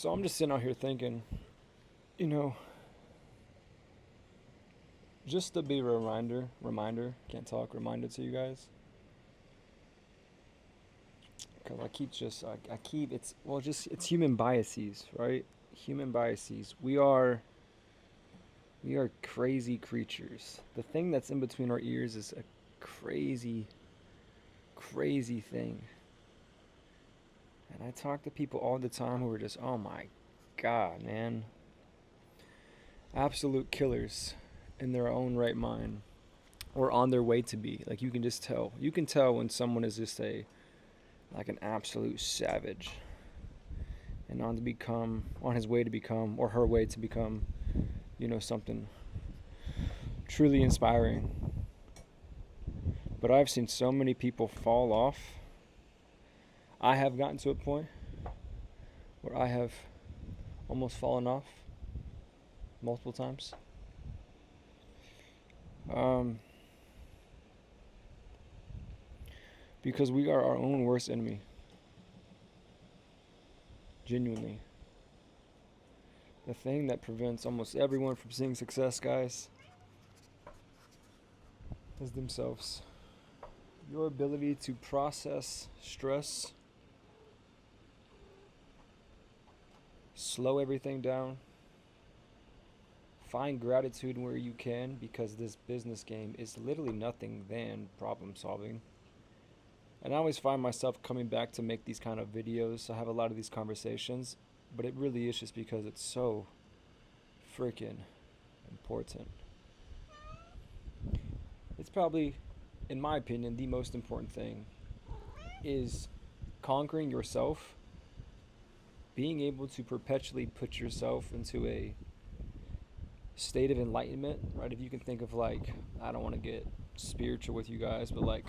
So I'm just sitting out here thinking, you know, just to be a can't talk, reminder to you guys. Because I keep, it's human biases, right? Human biases. We are crazy creatures. The thing that's in between our ears is a crazy, crazy thing. And I talk to people all the time who are just, oh my God, man. Absolute killers in their own right mind or on their way to be. Like you can just tell. You can tell when someone is just like an absolute savage and on his way to become or her way to become, something truly inspiring. But I've seen so many people fall off. I have gotten to a point where I have almost fallen off multiple times. Because we are our own worst enemy. Genuinely. The thing that prevents almost everyone from seeing success, guys, is themselves. Your ability to process stress, slow everything down, find gratitude where you can, because this business game is literally nothing than problem solving. And I always find myself coming back to make these kind of videos. I have a lot of these conversations, but it really is just because it's so freaking important. It's probably, in my opinion, the most important thing is conquering yourself, being able to perpetually put yourself into a state of enlightenment, right? If you can think of like, I don't want to get spiritual with you guys, but like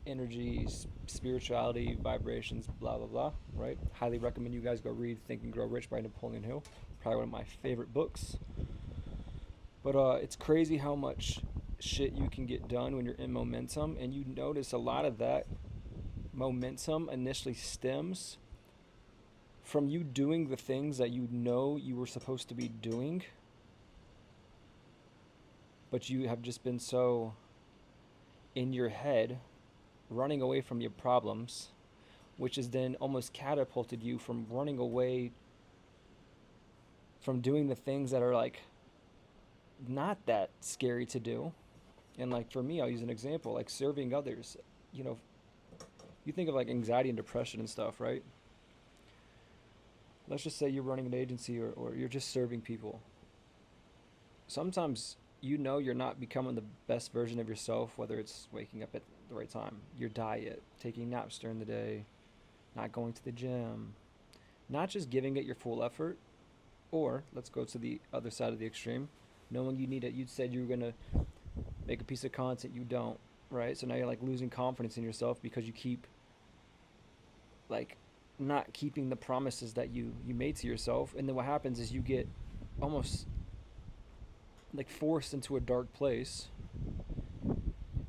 energy, spirituality, vibrations, blah, blah, blah, right? Highly recommend you guys go read Think and Grow Rich by Napoleon Hill. Probably one of my favorite books. But it's crazy how much shit you can get done when you're in momentum, and you notice a lot of that momentum initially stems from you doing the things that you know you were supposed to be doing, but you have just been so in your head running away from your problems, which has then almost catapulted you from running away from doing the things that are like not that scary to do. And like for me, I'll use an example, like serving others. You know, you think of like anxiety and depression and stuff, right? Let's just say you're running an agency, or you're just serving people. Sometimes you're not becoming the best version of yourself, whether it's waking up at the right time, your diet, taking naps during the day, not going to the gym, not just giving it your full effort, or let's go to the other side of the extreme, knowing you need it. You said you were going to make a piece of content, you don't, right? So now you're like losing confidence in yourself because you keep like not keeping the promises that you made to yourself. And then what happens is you get almost like forced into a dark place,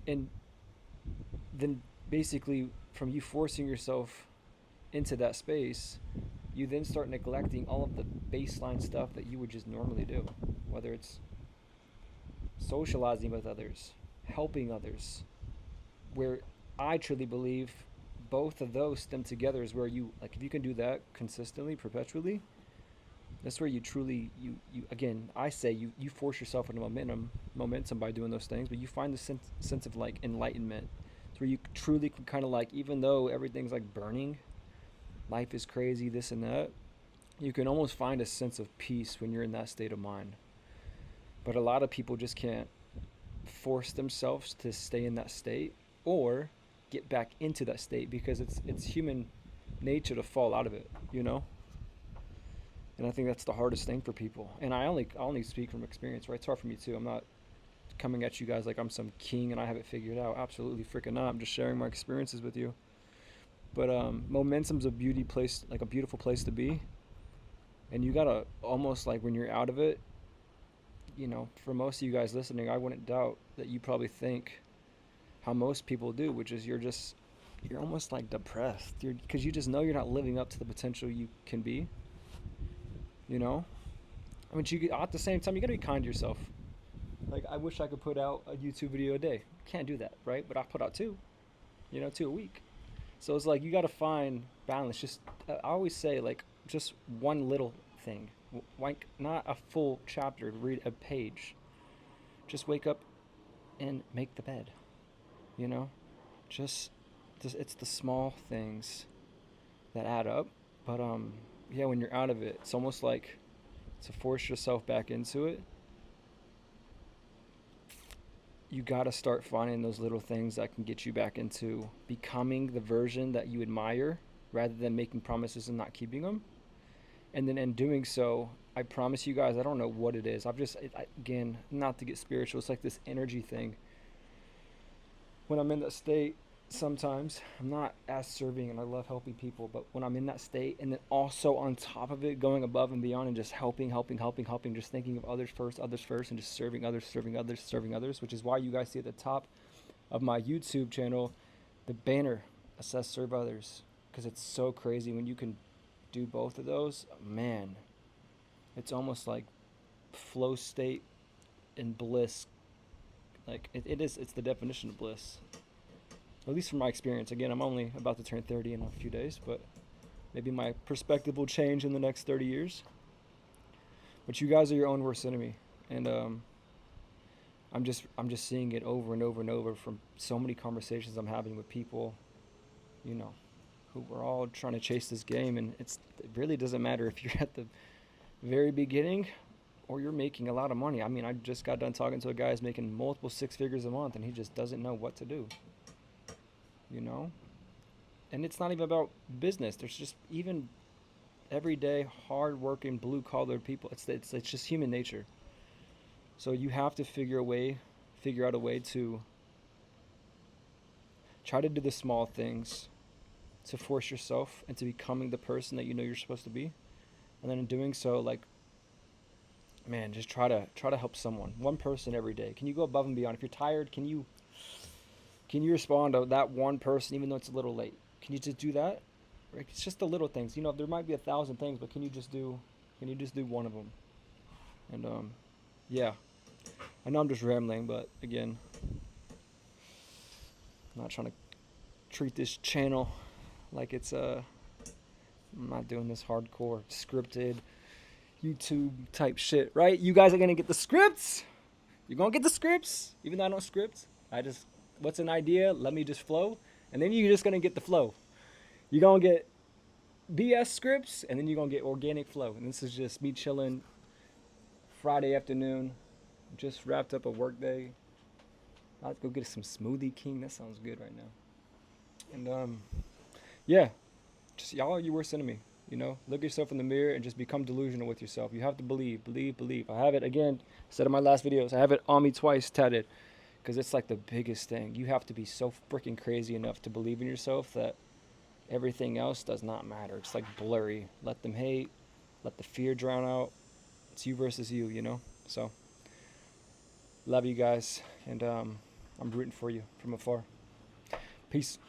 and then basically from you forcing yourself into that space, you then start neglecting all of the baseline stuff that you would just normally do, whether it's socializing with others, helping others, where I truly believe both of those stem together is where you, like, if you can do that consistently, perpetually, that's where you truly, you again, I say you force yourself into momentum by doing those things, but you find the sense of like enlightenment. It's where you truly can kind of like, even though everything's like burning, life is crazy, this and that, you can almost find a sense of peace when you're in that state of mind. But a lot of people just can't force themselves to stay in that state or get back into that state, because it's human nature to fall out of it, you know? And I think that's the hardest thing for people. And I only speak from experience, right? It's hard for me too. I'm not coming at you guys like I'm some king and I have it figured out. Absolutely freaking not. I'm just sharing my experiences with you. But momentum's a beautiful place to be. And you gotta almost like when you're out of it, for most of you guys listening, I wouldn't doubt that you probably think how most people do, which is you're almost like depressed. Because you just know you're not living up to the potential you can be. you know? I mean, at the same time, you gotta be kind to yourself. Like, I wish I could put out a YouTube video a day. Can't do that, right? But I put out two, 2 a week. So it's like you gotta find balance. Just I always say like just one little thing, like not a full chapter. Read a page. Just wake up and make the bed. You know, just it's the small things that add up. But yeah, when you're out of it, it's almost like to force yourself back into it. You got to start finding those little things that can get you back into becoming the version that you admire rather than making promises and not keeping them. And then in doing so, I promise you guys, I don't know what it is. Again, not to get spiritual, it's like this energy thing. When I'm in that state, sometimes I'm not as serving and I love helping people, but when I'm in that state and then also on top of it, going above and beyond and just helping, just thinking of others first, and just serving others, serving others, which is why you guys see at the top of my YouTube channel the banner that says serve others, because it's so crazy when you can do both of those. Man, it's almost like flow state and bliss. Like it's the definition of bliss, at least from my experience. Again, I'm only about to turn 30 in a few days, but maybe my perspective will change in the next 30 years. But you guys are your own worst enemy, and I'm just seeing it over and over and over from so many conversations I'm having with people, who we're all trying to chase this game, and it really doesn't matter if you're at the very beginning or you're making a lot of money. I mean, I just got done talking to a guy who's making multiple six figures a month, and he just doesn't know what to do. And it's not even about business. There's just even everyday hard-working blue-collar people. It's just human nature. So you have to figure out a way to try to do the small things, to force yourself into becoming the person that you know you're supposed to be, and then in doing so, like, man, just try to help someone, one person every day. Can you go above and beyond? If you're tired, can you respond to that one person even though it's a little late? Can you just do that? Right? It's just the little things. There might be 1,000 things, but can you just do one of them? And yeah, I know I'm just rambling, but again, I'm not trying to treat this channel like it's I'm not doing this hardcore scripted YouTube type shit, right? You guys are gonna get the scripts. You're gonna get the scripts, even though I don't script. What's an idea? Let me just flow, and then you're just gonna get the flow. You're gonna get BS scripts, and then you're gonna get organic flow. And this is just me chilling Friday afternoon, just wrapped up a work day. I'll go get some Smoothie King. That sounds good right now. And yeah, just y'all are your worst enemy. Look yourself in the mirror and just become delusional with yourself. You have to believe. I have it again. Said in my last videos. I have it on me twice tatted, because it's like the biggest thing. You have to be so freaking crazy enough to believe in yourself that everything else does not matter. It's like blurry. Let them hate. Let the fear drown out. It's you versus you. So love you guys, and I'm rooting for you from afar. Peace.